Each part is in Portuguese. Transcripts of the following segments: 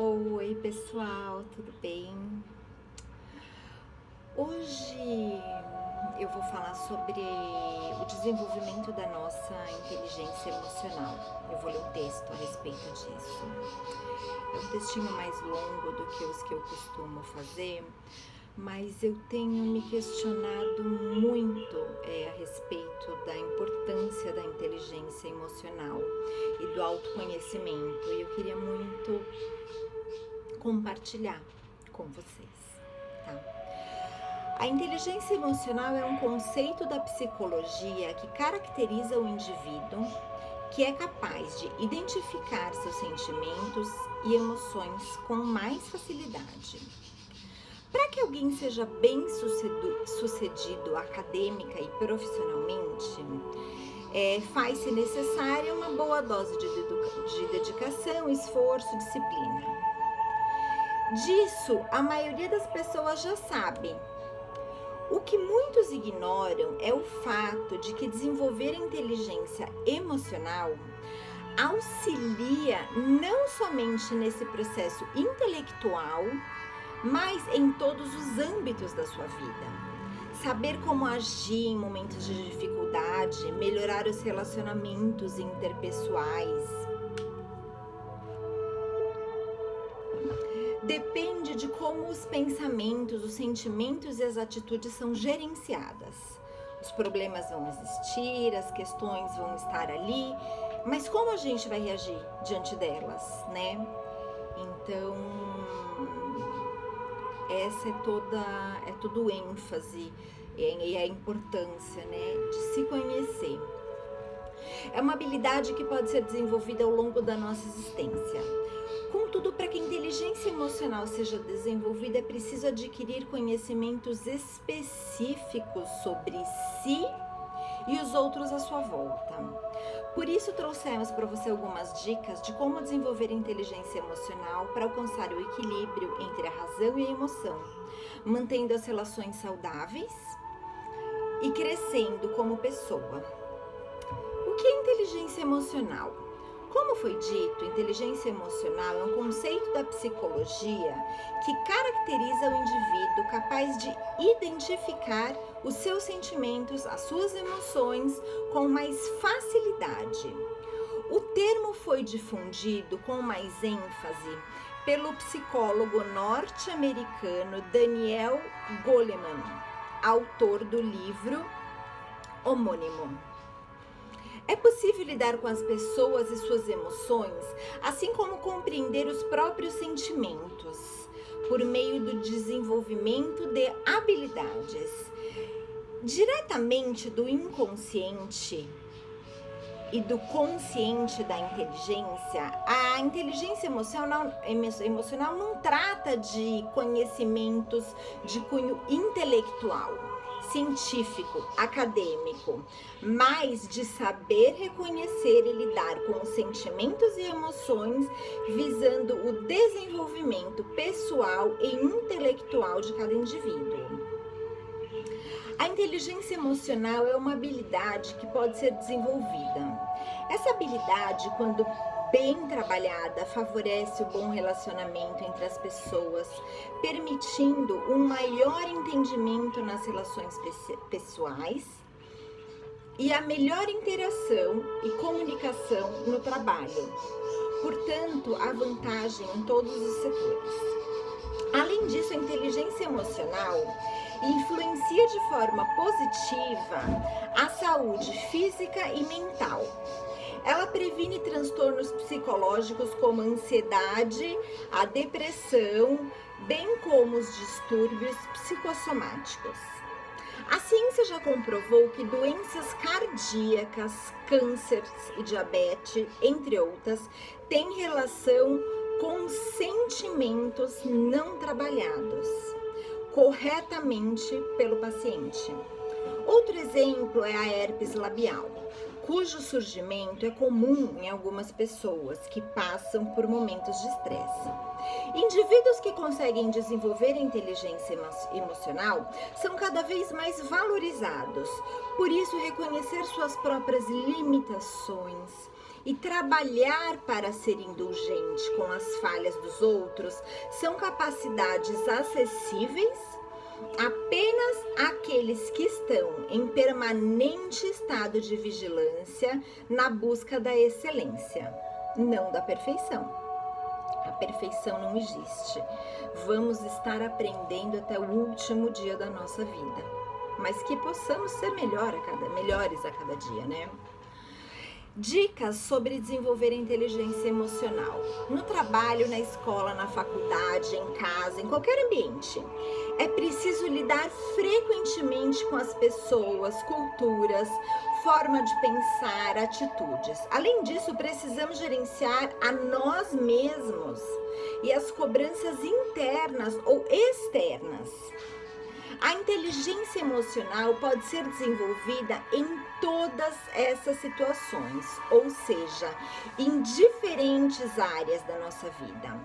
Oi, pessoal, tudo bem? Hoje eu vou falar sobre o desenvolvimento da nossa inteligência emocional. Eu vou ler um texto a respeito disso. É um textinho mais longo do que os que eu costumo fazer, mas eu tenho me questionado muito a respeito da importância da inteligência emocional e do autoconhecimento. E eu queria muito compartilhar com vocês, tá? A inteligência emocional é um conceito da psicologia que caracteriza o indivíduo que é capaz de identificar seus sentimentos e emoções com mais facilidade. Para que alguém seja bem sucedido acadêmica e profissionalmente, faz-se necessária uma boa dose de dedicação, esforço, disciplina. Disso, a maioria das pessoas já sabe. O que muitos ignoram é o fato de que desenvolver a inteligência emocional auxilia não somente nesse processo intelectual, mas em todos os âmbitos da sua vida. Saber como agir em momentos de dificuldade, melhorar os relacionamentos interpessoais, depende de como os pensamentos, os sentimentos e as atitudes são gerenciadas. Os problemas vão existir, as questões vão estar ali, mas como a gente vai reagir diante delas, né? Então, essa é todo o ênfase e a importância, né, de se conhecer. É uma habilidade que pode ser desenvolvida ao longo da nossa existência. Contudo, para que a inteligência emocional seja desenvolvida, é preciso adquirir conhecimentos específicos sobre si e os outros à sua volta. Por isso, trouxemos para você algumas dicas de como desenvolver a inteligência emocional para alcançar o equilíbrio entre a razão e a emoção, mantendo as relações saudáveis e crescendo como pessoa. O que é inteligência emocional? Como foi dito, inteligência emocional é um conceito da psicologia que caracteriza o indivíduo capaz de identificar os seus sentimentos, as suas emoções com mais facilidade. O termo foi difundido com mais ênfase pelo psicólogo norte-americano Daniel Goleman, autor do livro homônimo. É possível lidar com as pessoas e suas emoções, assim como compreender os próprios sentimentos, por meio do desenvolvimento de habilidades diretamente do inconsciente e do consciente da inteligência. A inteligência emocional não trata de conhecimentos de cunho intelectual, científico, acadêmico, mas de saber reconhecer e lidar com os sentimentos e emoções, visando o desenvolvimento pessoal e intelectual de cada indivíduo. A inteligência emocional é uma habilidade que pode ser desenvolvida. Essa habilidade, quando bem trabalhada, favorece o bom relacionamento entre as pessoas, permitindo um maior entendimento nas relações pessoais e a melhor interação e comunicação no trabalho. Portanto, há vantagem em todos os setores. Além disso, a inteligência emocional influencia de forma positiva a saúde física e mental. Ela previne transtornos psicológicos como a ansiedade, a depressão, bem como os distúrbios psicossomáticos. A ciência já comprovou que doenças cardíacas, câncer e diabetes, entre outras, têm relação com sentimentos não trabalhados corretamente pelo paciente. Outro exemplo é a herpes labial, cujo surgimento é comum em algumas pessoas que passam por momentos de estresse. Indivíduos que conseguem desenvolver a inteligência emocional são cada vez mais valorizados. Por isso, reconhecer suas próprias limitações e trabalhar para ser indulgente com as falhas dos outros são capacidades acessíveis apenas àqueles que estão em permanente estado de vigilância na busca da excelência, não da perfeição. A perfeição não existe. Vamos estar aprendendo até o último dia da nossa vida, mas que possamos ser melhores a cada dia, né? Dicas sobre desenvolver a inteligência emocional. No trabalho, na escola, na faculdade, em casa, em qualquer ambiente. É preciso lidar frequentemente com as pessoas, culturas, forma de pensar, atitudes. Além disso, precisamos gerenciar a nós mesmos e as cobranças internas ou externas. A inteligência emocional pode ser desenvolvida em todas essas situações, ou seja, em diferentes áreas da nossa vida.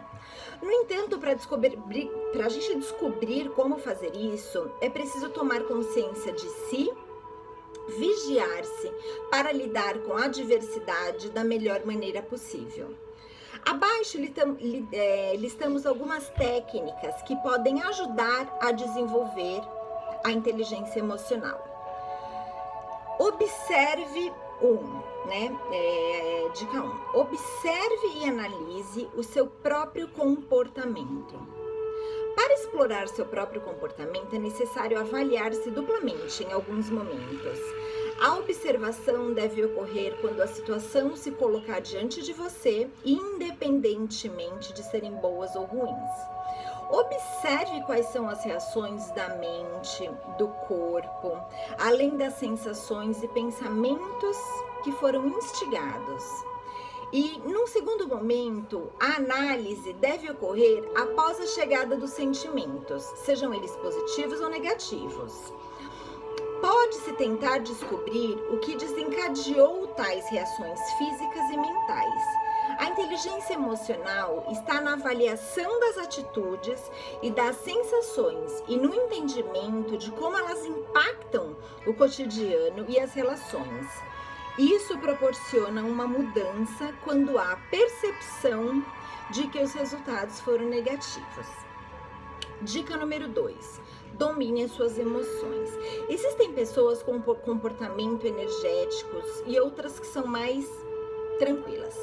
No entanto, para a gente descobrir como fazer isso, é preciso tomar consciência de si, vigiar-se para lidar com a adversidade da melhor maneira possível. Abaixo listamos algumas técnicas que podem ajudar a desenvolver a inteligência emocional. Observe dica 1. Observe e analise o seu próprio comportamento. Para explorar seu próprio comportamento, é necessário avaliar-se duplamente em alguns momentos. A observação deve ocorrer quando a situação se colocar diante de você, independentemente de serem boas ou ruins. Observe quais são as reações da mente, do corpo, além das sensações e pensamentos que foram instigados. E, num segundo momento, a análise deve ocorrer após a chegada dos sentimentos, sejam eles positivos ou negativos. Pode-se tentar descobrir o que desencadeou tais reações físicas e mentais. A inteligência emocional está na avaliação das atitudes e das sensações e no entendimento de como elas impactam o cotidiano e as relações. Isso proporciona uma mudança quando há percepção de que os resultados foram negativos. Dica número 2. Domine as suas emoções. Existem pessoas com comportamento energéticos e outras que são mais tranquilas.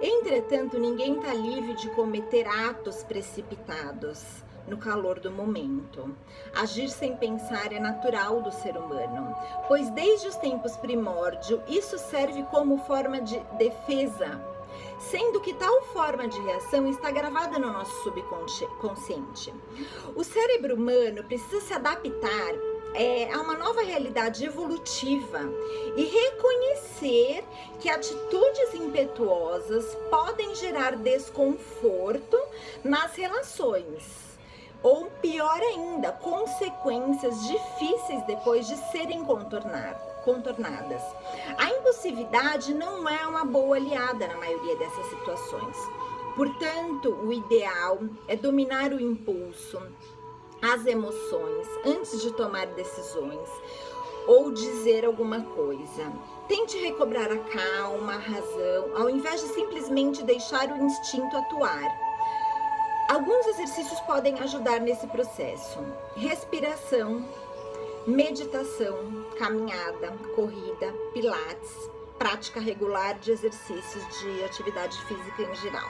Entretanto, ninguém está livre de cometer atos precipitados no calor do momento. Agir sem pensar é natural do ser humano, pois desde os tempos primórdios isso serve como forma de defesa, sendo que tal forma de reação está gravada no nosso subconsciente. O cérebro humano precisa se adaptar a uma nova realidade evolutiva e reconhecer que atitudes impetuosas podem gerar desconforto nas relações. Ou pior ainda, consequências difíceis depois de serem contornadas. A impulsividade não é uma boa aliada na maioria dessas situações. Portanto, o ideal é dominar o impulso, as emoções, antes de tomar decisões ou dizer alguma coisa. Tente recobrar a calma, a razão, ao invés de simplesmente deixar o instinto atuar. Alguns exercícios podem ajudar nesse processo: respiração, meditação, caminhada, corrida, pilates, prática regular de exercícios de atividade física em geral.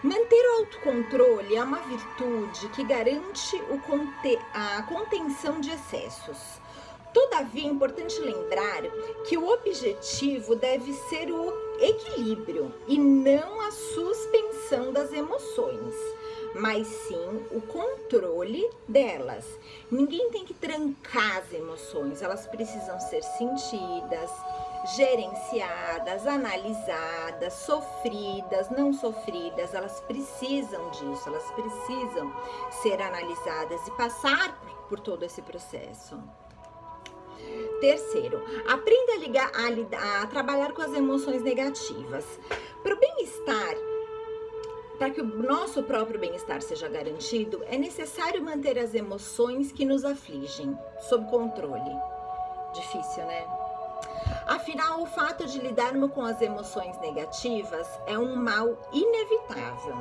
Manter o autocontrole é uma virtude que garante a contenção de excessos. Todavia, é importante lembrar que o objetivo deve ser o equilíbrio e não a suspensão das emoções, mas sim o controle delas. Ninguém tem que trancar as emoções, elas precisam ser sentidas, gerenciadas, analisadas, sofridas, não sofridas, elas precisam disso, elas precisam ser analisadas e passar por todo esse processo. Terceiro, aprenda a trabalhar com as emoções negativas. Para o bem-estar, para que o nosso próprio bem-estar seja garantido, é necessário manter as emoções que nos afligem sob controle. Difícil, né? Afinal, o fato de lidarmos com as emoções negativas é um mal inevitável.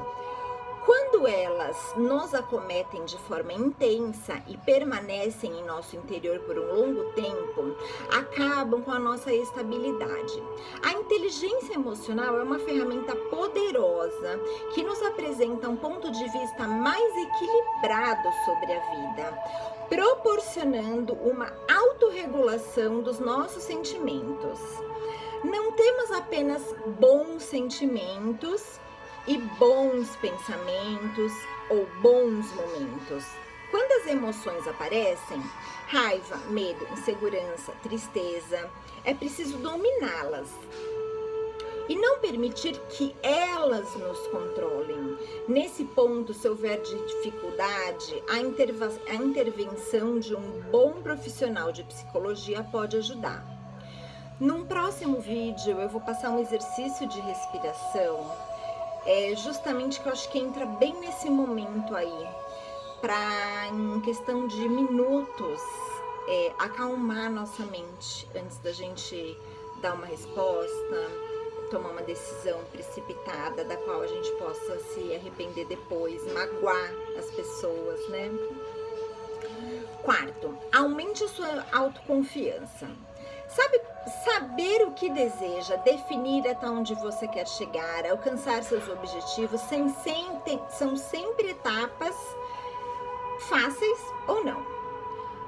Quando elas nos acometem de forma intensa e permanecem em nosso interior por um longo tempo, acabam com a nossa estabilidade. A inteligência emocional é uma ferramenta poderosa que nos apresenta um ponto de vista mais equilibrado sobre a vida, proporcionando uma autorregulação dos nossos sentimentos. Não temos apenas bons sentimentos e bons pensamentos ou bons momentos. Quando as emoções aparecem, raiva, medo, insegurança, tristeza, é preciso dominá-las e não permitir que elas nos controlem. Nesse ponto, se houver dificuldade, a intervenção de um bom profissional de psicologia pode ajudar. Num próximo vídeo, eu vou passar um exercício de respiração, justamente que eu acho que entra bem nesse momento aí, para em questão de minutos acalmar nossa mente antes da gente dar uma resposta, tomar uma decisão precipitada da qual a gente possa se arrepender depois, magoar as pessoas, né? Quarto, aumente a sua autoconfiança. Saber o que deseja, definir até onde você quer chegar, alcançar seus objetivos, são sempre etapas fáceis ou não.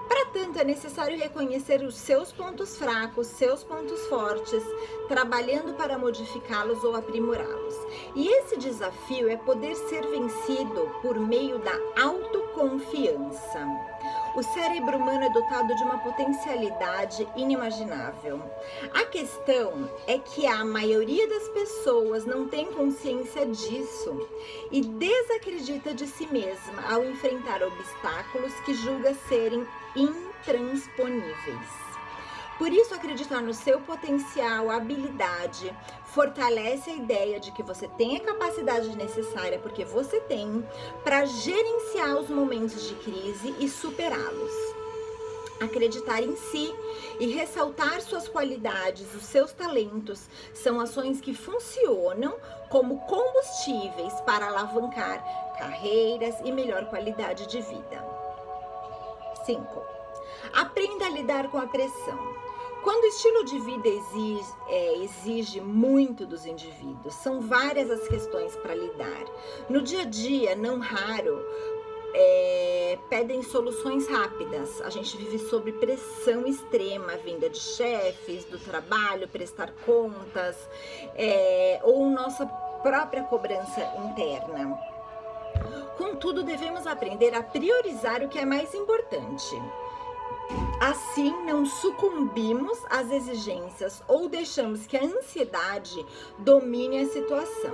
Para tanto, é necessário reconhecer os seus pontos fracos, seus pontos fortes, trabalhando para modificá-los ou aprimorá-los. E esse desafio é poder ser vencido por meio da autoconfiança. O cérebro humano é dotado de uma potencialidade inimaginável. A questão é que a maioria das pessoas não tem consciência disso e desacredita de si mesma ao enfrentar obstáculos que julga serem intransponíveis. Por isso, acreditar no seu potencial, habilidade, fortalece a ideia de que você tem a capacidade necessária, porque você tem, para gerenciar os momentos de crise e superá-los. Acreditar em si e ressaltar suas qualidades, os seus talentos, são ações que funcionam como combustíveis para alavancar carreiras e melhor qualidade de vida. 5. Aprenda a lidar com a pressão. Quando o estilo de vida exige muito dos indivíduos, são várias as questões para lidar. No dia a dia, não raro, pedem soluções rápidas. A gente vive sob pressão extrema, vinda de chefes, do trabalho, prestar contas, ou nossa própria cobrança interna. Contudo, devemos aprender a priorizar o que é mais importante. Assim, não sucumbimos às exigências ou deixamos que a ansiedade domine a situação.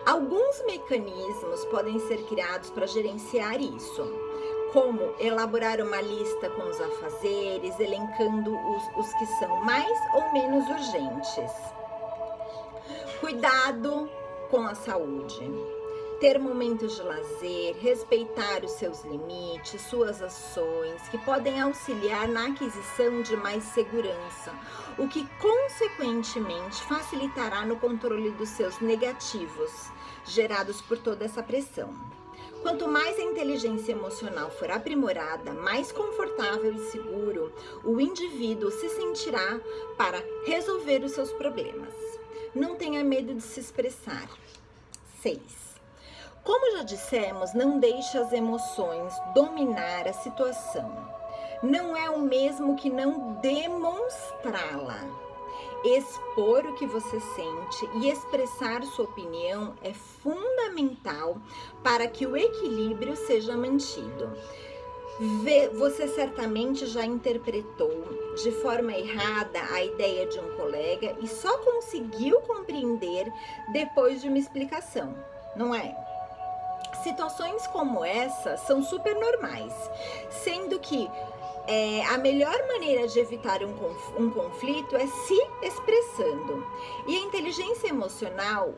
Alguns mecanismos podem ser criados para gerenciar isso, como elaborar uma lista com os afazeres, elencando os que são mais ou menos urgentes. Cuidado com a saúde. Ter momentos de lazer, respeitar os seus limites, suas ações, que podem auxiliar na aquisição de mais segurança, o que consequentemente facilitará no controle dos seus negativos, gerados por toda essa pressão. Quanto mais a inteligência emocional for aprimorada, mais confortável e seguro o indivíduo se sentirá para resolver os seus problemas. Não tenha medo de se expressar. 6. Como já dissemos, não deixe as emoções dominar a situação. Não é o mesmo que não demonstrá-la. Expor o que você sente e expressar sua opinião é fundamental para que o equilíbrio seja mantido. Você certamente já interpretou de forma errada a ideia de um colega e só conseguiu compreender depois de uma explicação, não é? Situações como essa são super normais, sendo que A melhor maneira de evitar um conflito é se expressando. E a inteligência emocional,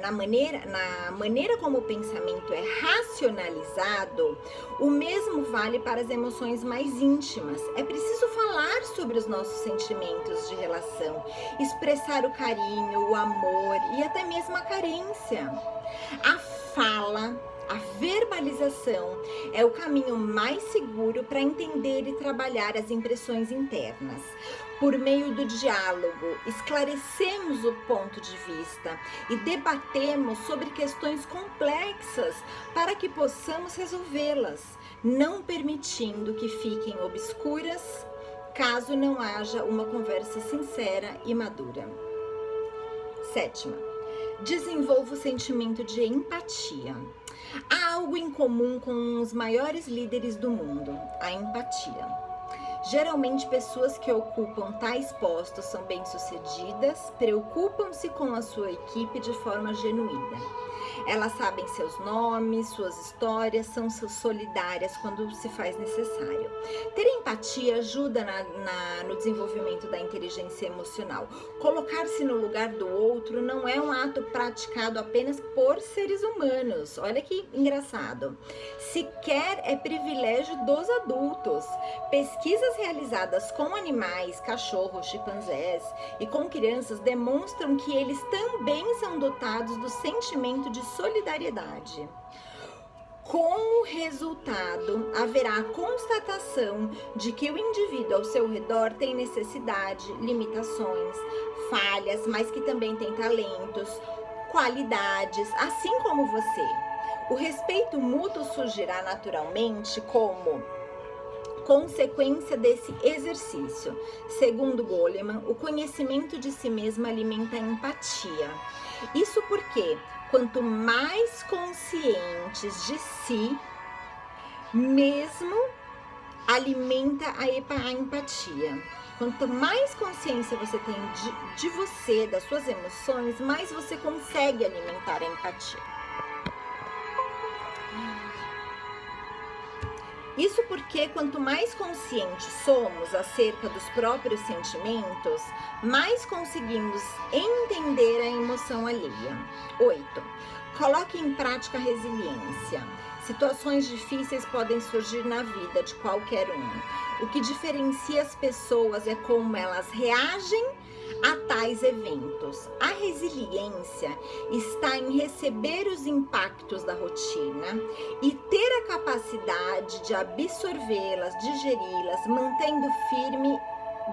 na maneira como o pensamento é racionalizado, o mesmo vale para as emoções mais íntimas. É preciso falar sobre os nossos sentimentos de relação, expressar o carinho, o amor e até mesmo a carência. A fala, a verbalização é o caminho mais seguro para entender e trabalhar as impressões internas. Por meio do diálogo, esclarecemos o ponto de vista e debatemos sobre questões complexas para que possamos resolvê-las, não permitindo que fiquem obscuras, caso não haja uma conversa sincera e madura. 7ª, desenvolva o sentimento de empatia. Há algo em comum com os maiores líderes do mundo: a empatia. Geralmente, pessoas que ocupam tais postos são bem-sucedidas, preocupam-se com a sua equipe de forma genuína. Elas sabem seus nomes, suas histórias, são solidárias quando se faz necessário. Ter empatia ajuda no desenvolvimento da inteligência emocional. Colocar-se no lugar do outro não é um ato praticado apenas por seres humanos. Olha que engraçado. Sequer é privilégio dos adultos. Pesquisas realizadas com animais, cachorros, chimpanzés e com crianças demonstram que eles também são dotados do sentimento de solidariedade. Como resultado, haverá a constatação de que o indivíduo ao seu redor tem necessidade, limitações, falhas, mas que também tem talentos, qualidades, assim como você. O respeito mútuo surgirá naturalmente como consequência desse exercício. Segundo Goleman, o conhecimento de si mesmo alimenta a empatia. Isso porque, quanto mais conscientes de si mesmo, alimenta a empatia. Quanto mais consciência você tem de você, das suas emoções, mais você consegue alimentar a empatia. Isso porque quanto mais conscientes somos acerca dos próprios sentimentos, mais conseguimos entender a emoção alheia. 8. Coloque em prática a resiliência. Situações difíceis podem surgir na vida de qualquer um. O que diferencia as pessoas é como elas reagem a tais eventos. A resiliência está em receber os impactos da rotina e ter a capacidade de absorvê-las, digeri-las,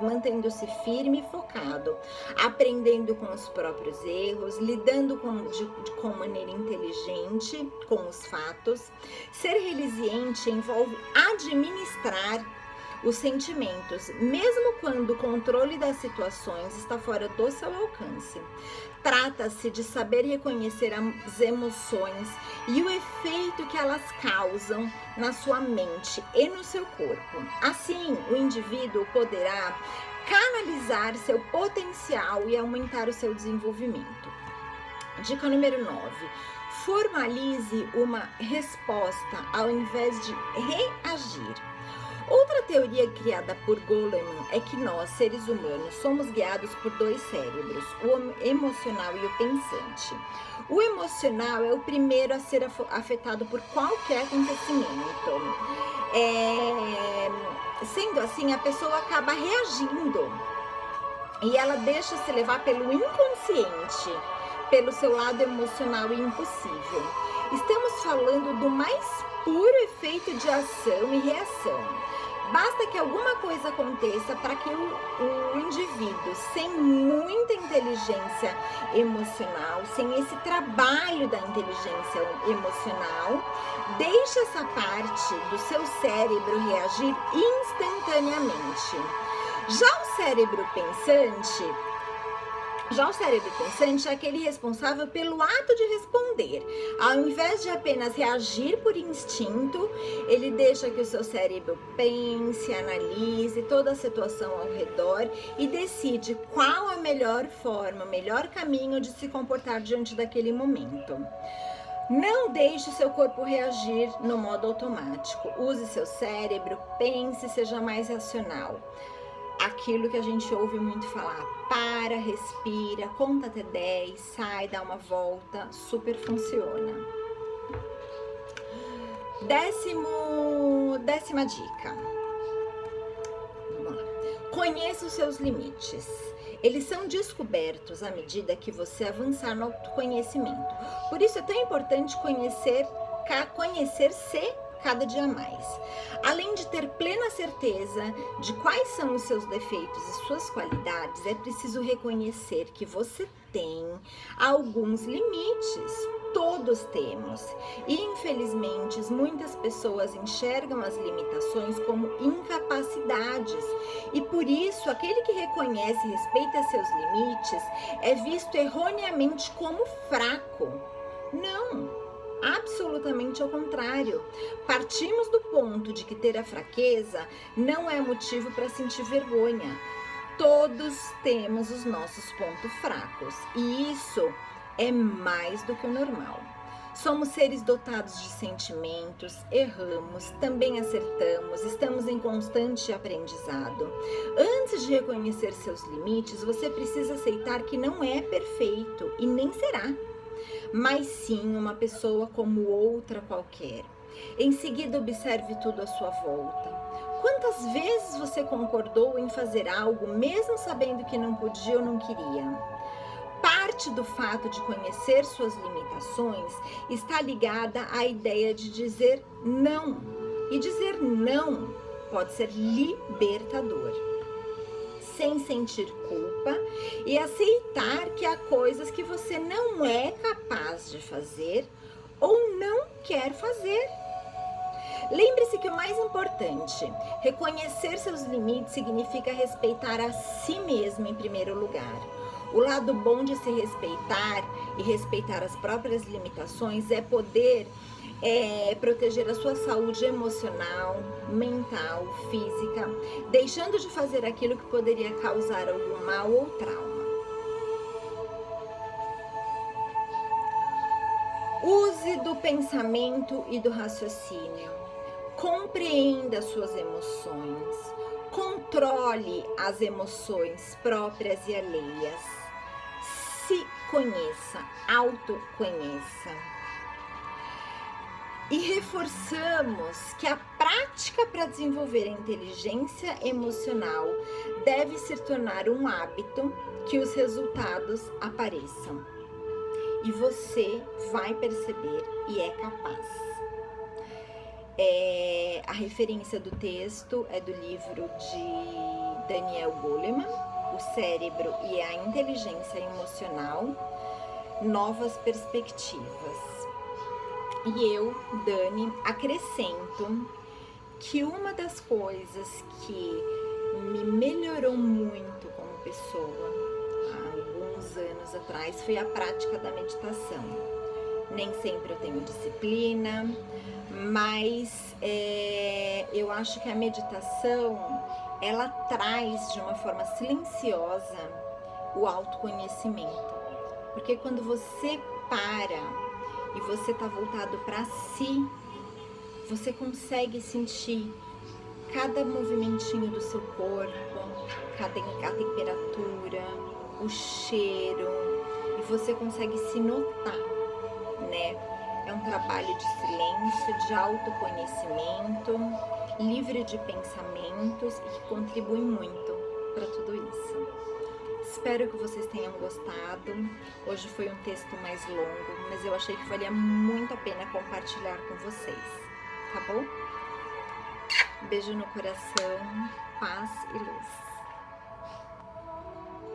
mantendo-se firme e focado, aprendendo com os próprios erros, lidando com maneira inteligente com os fatos. Ser resiliente envolve administrar os sentimentos, mesmo quando o controle das situações está fora do seu alcance. Trata-se de saber reconhecer as emoções e o efeito que elas causam na sua mente e no seu corpo. Assim, o indivíduo poderá canalizar seu potencial e aumentar o seu desenvolvimento. Dica número 9. Formalize uma resposta ao invés de reagir. Outra teoria criada por Goleman é que nós, seres humanos, somos guiados por dois cérebros, o emocional e o pensante. O emocional é o primeiro a ser afetado por qualquer acontecimento. Sendo assim, a pessoa acaba reagindo e ela deixa se levar pelo inconsciente, pelo seu lado emocional e impossível. Estamos falando do mais puro efeito de ação e reação. Basta que alguma coisa aconteça para que o indivíduo, sem muita inteligência emocional, sem esse trabalho da inteligência emocional, deixe essa parte do seu cérebro reagir instantaneamente. Já o cérebro pensante é aquele responsável pelo ato de responder. Ao invés de apenas reagir por instinto, ele deixa que o seu cérebro pense, analise toda a situação ao redor e decide qual a melhor forma, o melhor caminho de se comportar diante daquele momento. Não deixe seu corpo reagir no modo automático. Use seu cérebro, pense, seja mais racional. Aquilo que a gente ouve muito falar, para, respira, conta até 10, sai, dá uma volta, super funciona. Décima dica. Vamos lá. Conheça os seus limites. Eles são descobertos à medida que você avançar no autoconhecimento. Por isso é tão importante conhecer-se cada dia mais. Além de ter plena certeza de quais são os seus defeitos e suas qualidades, é preciso reconhecer que você tem alguns limites. Todos temos. E, infelizmente, muitas pessoas enxergam as limitações como incapacidades. E por isso, aquele que reconhece e respeita seus limites é visto erroneamente como fraco. Não! Absolutamente ao contrário. Partimos do ponto de que ter a fraqueza não é motivo para sentir vergonha. Todos temos os nossos pontos fracos e isso é mais do que o normal. Somos seres dotados de sentimentos, erramos, também acertamos, estamos em constante aprendizado. Antes de reconhecer seus limites, você precisa aceitar que não é perfeito e nem será, mas sim uma pessoa como outra qualquer. Em seguida, observe tudo à sua volta. Quantas vezes você concordou em fazer algo, mesmo sabendo que não podia ou não queria? Parte do fato de conhecer suas limitações está ligada à ideia de dizer não. E dizer não pode ser libertador. Sem sentir culpa e aceitar que há coisas que você não é capaz de fazer ou não quer fazer. Lembre-se que o mais importante, reconhecer seus limites significa respeitar a si mesmo em primeiro lugar. O lado bom de se respeitar e respeitar as próprias limitações é poder proteger a sua saúde emocional, mental, física, deixando de fazer aquilo que poderia causar algum mal ou trauma. Use do pensamento e do raciocínio. Compreenda suas emoções. Controle as emoções próprias e alheias. Se conheça, autoconheça. E reforçamos que a prática para desenvolver a inteligência emocional deve se tornar um hábito que os resultados apareçam. E você vai perceber e é capaz. A referência do texto é do livro de Daniel Goleman, O Cérebro e a Inteligência Emocional, Novas Perspectivas. E eu, Dani, acrescento que uma das coisas que me melhorou muito como pessoa, há alguns anos atrás, foi a prática da meditação. Nem sempre eu tenho disciplina, mas eu acho que a meditação, ela traz de uma forma silenciosa o autoconhecimento. Porque quando você para e você está voltado para si, você consegue sentir cada movimentinho do seu corpo, a temperatura, o cheiro, e você consegue se notar, né? É um trabalho de silêncio, de autoconhecimento, livre de pensamentos e que contribui muito para tudo isso. Espero que vocês tenham gostado. Hoje foi um texto mais longo, mas eu achei que valia muito a pena compartilhar com vocês, tá bom? Beijo no coração, paz e luz.